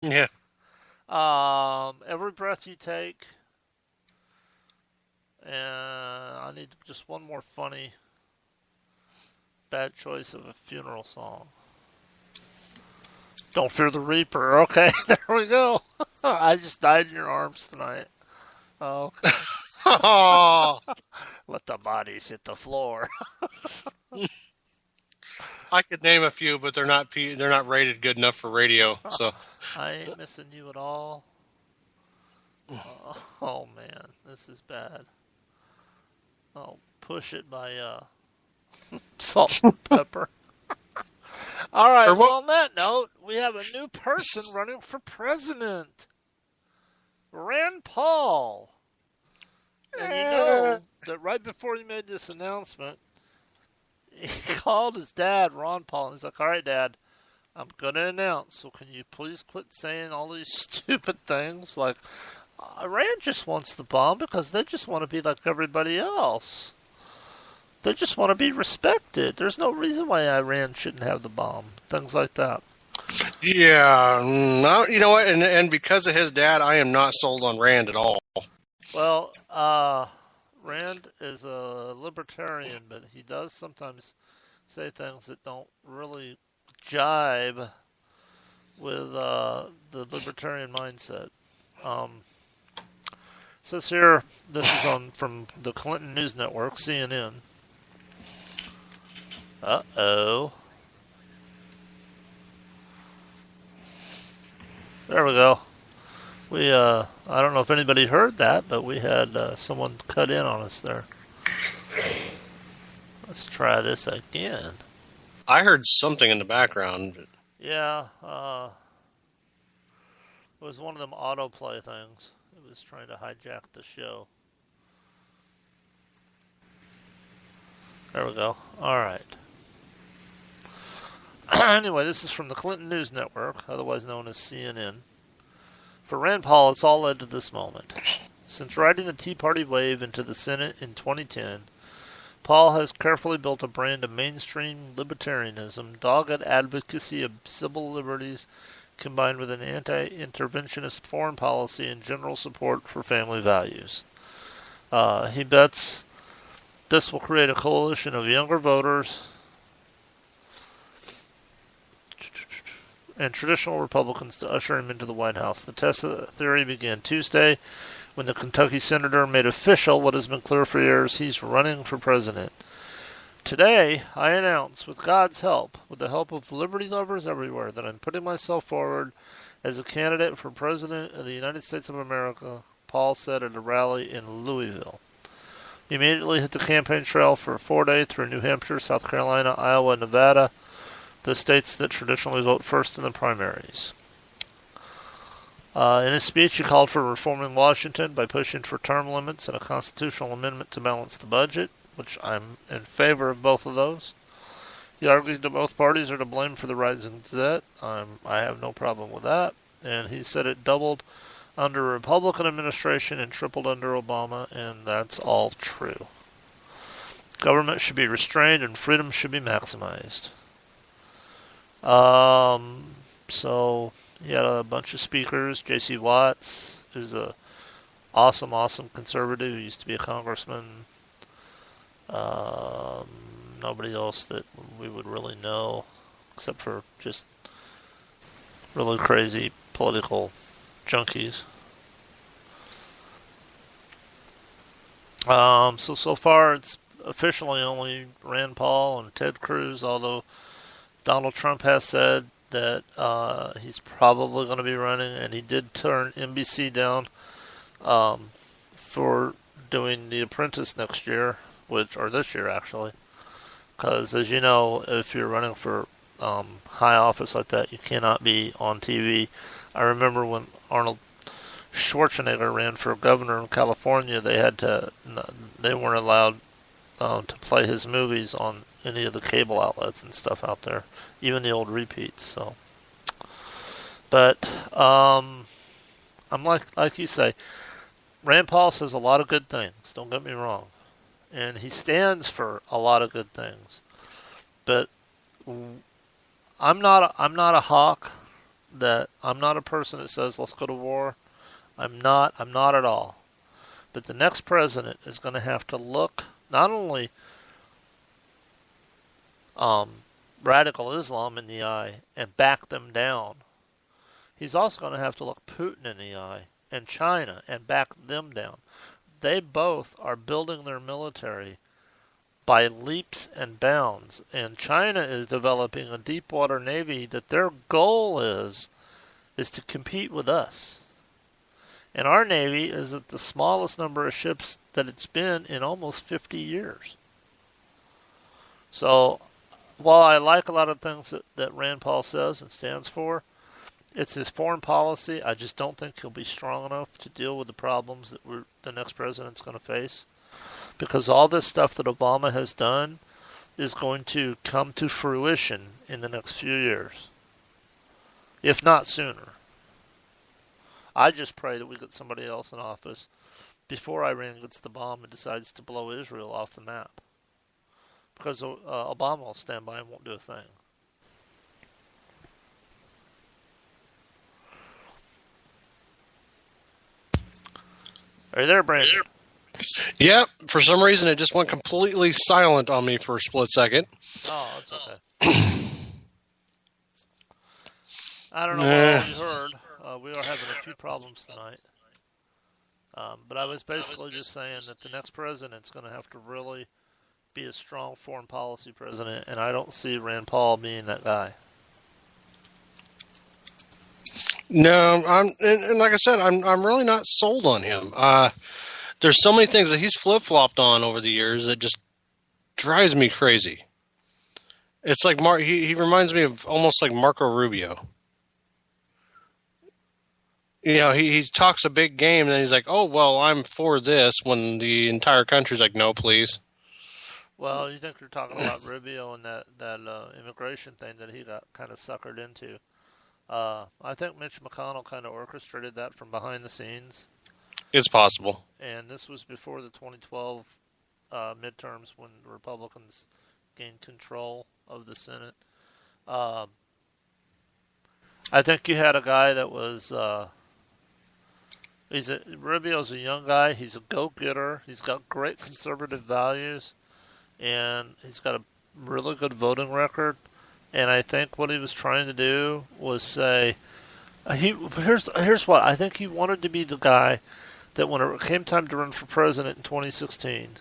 Yeah. Every breath you take, and I need just one more funny bad choice of a funeral song. Don't fear the Reaper. Okay, there we go. I just died in your arms tonight. Okay. Oh, Let the bodies hit the floor. I could name a few, but they're not rated good enough for radio. So I ain't missing you at all. Oh man, this is bad. Oh, push it by Salt and Pepper. All right. or Well, what? on that note, we have a new person running for president, Rand Paul. And you Eh, know that right before he made this announcement, he called his dad, Ron Paul, and he's like, "All right, Dad, I'm gonna announce. So can you please quit saying all these stupid things like Iran just wants the bomb because they just want to be like everybody else. They just want to be respected. There's no reason why Iran shouldn't have the bomb. Things like that." yeah, no, you know what? And because of his dad, I am not sold on Rand at all. Well, Rand is a libertarian, but he does sometimes say things that don't really jibe with the libertarian mindset. Um, says here, this is on from the Clinton News Network, CNN. Uh-oh. There we go. I don't know if anybody heard that, but we had someone cut in on us there. Let's try this again. I heard something in the background. Yeah, it was one of them autoplay things. It was trying to hijack the show. There we go. All right. Anyway, this is from the Clinton News Network, otherwise known as CNN. For Rand Paul, it's all led to this moment. Since riding the Tea Party wave into the Senate in 2010, Paul has carefully built a brand of mainstream libertarianism, dogged advocacy of civil liberties, combined with an anti-interventionist foreign policy and general support for family values. He bets this will create a coalition of younger voters and traditional Republicans to usher him into the White House. The test of the theory began Tuesday when the Kentucky senator made official what has been clear for years: he's running for president. Today, I announce, with God's help, with the help of liberty lovers everywhere, that I'm putting myself forward as a candidate for President of the United States of America, Paul said at a rally in Louisville. He immediately hit the campaign trail for a 4-day through New Hampshire, South Carolina, Iowa, and Nevada, the states that traditionally vote first in the primaries. In his speech, he called for reforming Washington by pushing for term limits and a constitutional amendment to balance the budget, which I'm in favor of both of those. He argued that both parties are to blame for the rising debt. I have no problem with that. And he said it doubled under a Republican administration and tripled under Obama, and that's all true. Government should be restrained and freedom should be maximized. So he had a bunch of speakers. J.C. Watts, who's a awesome conservative who used to be a congressman. Um, Nobody else that we would really know, except for just really crazy political junkies. So far it's officially only Rand Paul and Ted Cruz, although Donald Trump has said that he's probably going to be running, and he did turn NBC down for doing The Apprentice next year, or this year actually, because as you know, if you're running for high office like that, you cannot be on TV. I remember when Arnold Schwarzenegger ran for governor in California, they weren't allowed to play his movies on any of the cable outlets and stuff out there, even the old repeats. So, but I'm like you say, Rand Paul says a lot of good things. Don't get me wrong, and he stands for a lot of good things. But I'm not a hawk that I'm not a person that says let's go to war. I'm not at all. But the next president is going to have to look not only radical Islam in the eye and back them down. He's also going to have to look Putin in the eye and China and back them down. They both are building their military by leaps and bounds, and China is developing a deep water navy that their goal is to compete with us. And our navy is at the smallest number of ships that it's been in almost 50 years. So while I like a lot of things that Rand Paul says and stands for, it's his foreign policy. I just don't think he'll be strong enough to deal with the problems that the next president's going to face. Because all this stuff that Obama has done is going to come to fruition in the next few years, if not sooner. I just pray that we get somebody else in office before Iran gets the bomb and decides to blow Israel off the map. Because Obama will stand by and won't do a thing. Are you there, Brandon? Yep. For some reason, it just went completely silent on me for a split second. Oh, that's okay. I don't know what you heard. We are having a few problems tonight. But I was basically just saying that the next president's going to have to really be a strong foreign policy president, and I don't see Rand Paul being that guy. No, and like I said, I'm really not sold on him. There's so many things that he's flip-flopped on over the years that just drives me crazy. It's like he reminds me of almost like Marco Rubio. You know, he talks a big game, and then he's like, "Oh, well, I'm for this," when the entire country's like, "No, please." Well, you think you're talking about Rubio and that immigration thing that he got kind of suckered into. I think Mitch McConnell kind of orchestrated that from behind the scenes. It's possible. And this was before the 2012 midterms when the Republicans gained control of the Senate. I think you had a guy that was... Rubio's a young guy. He's a go-getter. He's got great conservative values. And he's got a really good voting record. And I think what he was trying to do was say... here's what. I think he wanted to be the guy that when it came time to run for president in 2016,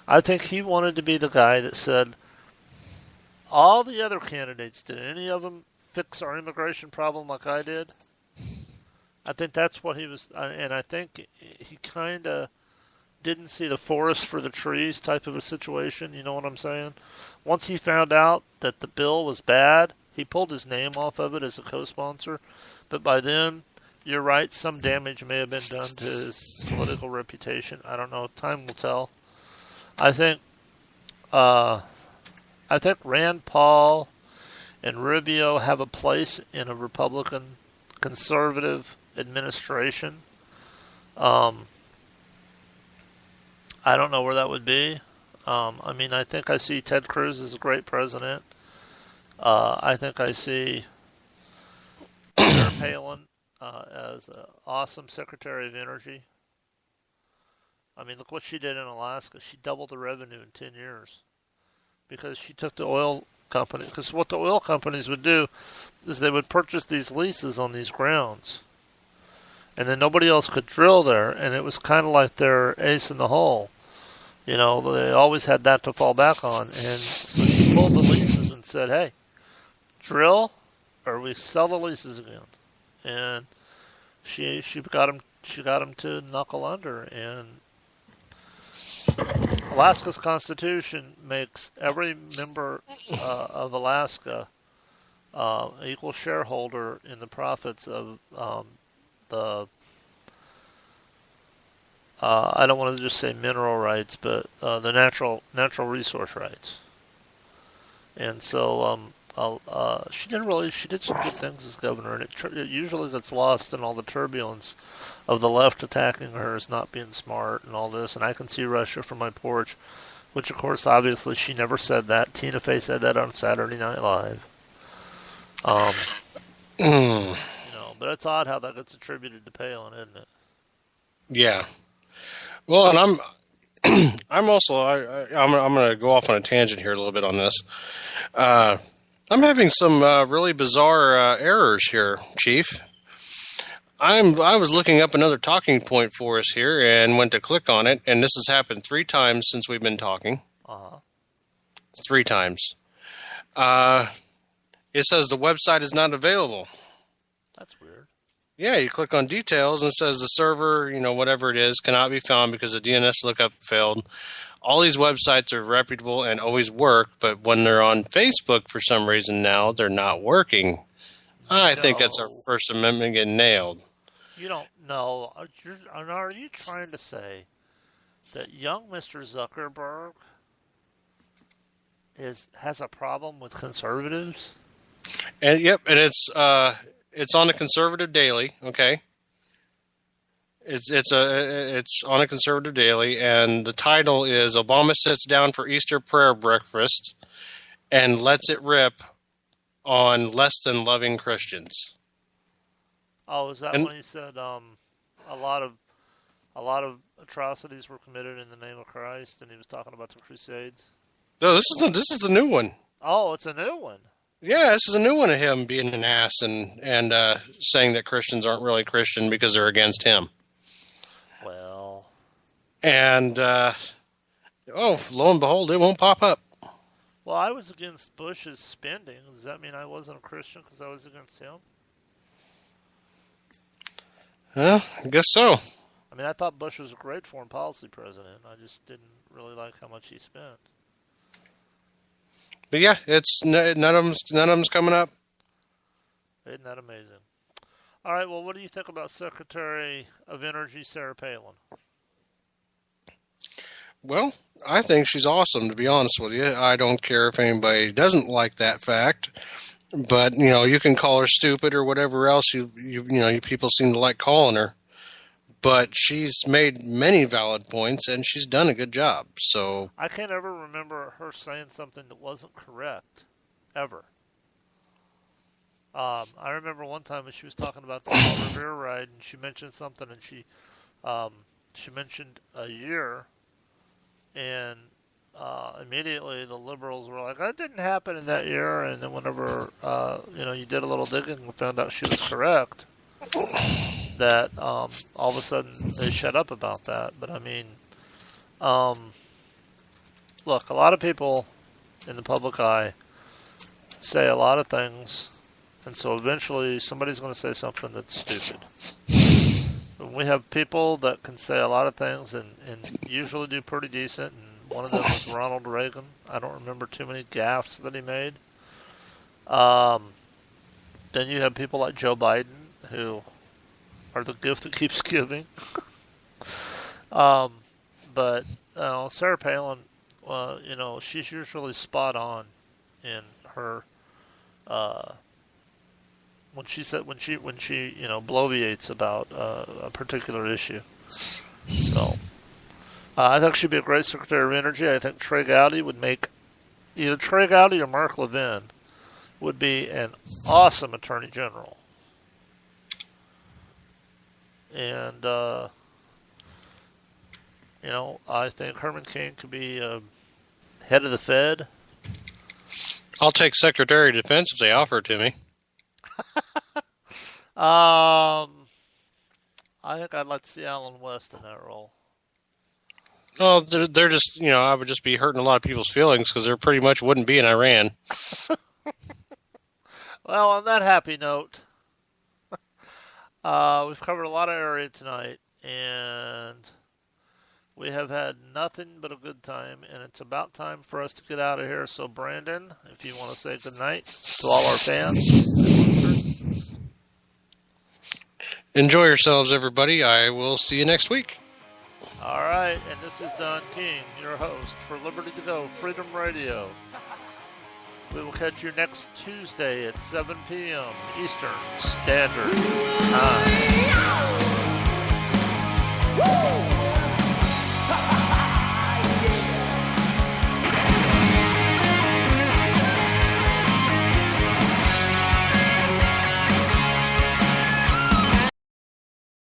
I think he wanted to be the guy that said, all the other candidates, did any of them fix our immigration problem like I did? I think that's what he was, and I think he kind of didn't see the forest for the trees type of a situation, you know what I'm saying? Once he found out that the bill was bad, he pulled his name off of it as a co-sponsor, but by then, you're right, some damage may have been done to his political reputation. I don't know, time will tell. I think Rand Paul and Rubio have a place in a Republican conservative administration. I don't know where that would be. I mean, I think I see Ted Cruz as a great president. I think I see Sarah Palin as an awesome Secretary of Energy. I mean, look what she did in Alaska. She doubled the revenue in 10 years because she took the oil company. Because what the oil companies would do is they would purchase these leases on these grounds. And then nobody else could drill there. And it was kind of like their ace in the hole. You know, they always had that to fall back on. And so she pulled the leases and said, hey, drill or we sell the leases again. And she got him to knuckle under. And Alaska's constitution makes every member of Alaska equal shareholder in the profits of the I don't want to just say mineral rights, but the natural resource rights. And so she did some good things as governor, and it usually gets lost in all the turbulence of the left attacking her as not being smart and all this. And I can see Russia from my porch, which of course obviously she never said that. Tina Fey said that on Saturday Night Live. But it's odd how that gets attributed to Palin, isn't it? Yeah. Well, and I'm also I'm going to go off on a tangent here a little bit on this. I'm having some really bizarre errors here, Chief. I was looking up another talking point for us here and went to click on it, and this has happened 3 times since we've been talking. 3 times. It says the website is not available. That's weird. Yeah, you click on details and it says the server, whatever it is, cannot be found because the DNS lookup failed. All these websites are reputable and always work, but when they're on Facebook for some reason now, they're not working. I think that's our First Amendment getting nailed. You don't know. Are you trying to say that young Mr. Zuckerberg has a problem with conservatives? And yep, and it's on the Conservative Daily, okay? It's on a Conservative Daily, and the title is Obama sits down for Easter prayer breakfast and lets it rip on less than loving Christians. Oh, is that when he said a lot of atrocities were committed in the name of Christ, and he was talking about the Crusades? No, this is the new one. Oh, it's a new one. Yeah, this is a new one of him being an ass and saying that Christians aren't really Christian because they're against him. Well. And, lo and behold, it won't pop up. Well, I was against Bush's spending. Does that mean I wasn't a Christian because I was against him? Well, I guess so. I mean, I thought Bush was a great foreign policy president. I just didn't really like how much he spent. But yeah, it's none of them's coming up. Isn't that amazing? All right, well, what do you think about Secretary of Energy Sarah Palin? Well, I think she's awesome, to be honest with you. I don't care if anybody doesn't like that fact. But, you can call her stupid or whatever else you people seem to like calling her. But she's made many valid points, and she's done a good job. So I can't ever remember her saying something that wasn't correct, ever. I remember one time when she was talking about the Revere ride, and she mentioned something, and she mentioned a year, and immediately the liberals were like, that didn't happen in that year. And then whenever you did a little digging and found out she was correct, that all of a sudden they shut up about that. But I mean, look, a lot of people in the public eye say a lot of things, and so eventually somebody's going to say something that's stupid. And we have people that can say a lot of things and usually do pretty decent, and one of them was Ronald Reagan. I don't remember too many gaffes that he made. Then you have people like Joe Biden, who are the gift that keeps giving. But Sarah Palin, she's usually spot on in her when she bloviates about a particular issue. So I think she'd be a great Secretary of Energy. I think Trey Gowdy would make either Trey Gowdy or Mark Levin would be an awesome Attorney General. And, I think Herman Cain could be head of the Fed. I'll take Secretary of Defense if they offer it to me. I think I'd like to see Alan West in that role. Well, they're just, I would just be hurting a lot of people's feelings because there pretty much wouldn't be in Iran. Well, on that happy note, we've covered a lot of area tonight, and we have had nothing but a good time, and it's about time for us to get out of here. So, Brandon, if you want to say goodnight to all our fans. Enjoy yourselves, everybody. I will see you next week. All right, and this is Don King, your host for Liberty2Go Freedom Radio. We will catch you next Tuesday at 7 p.m. Eastern Standard Time.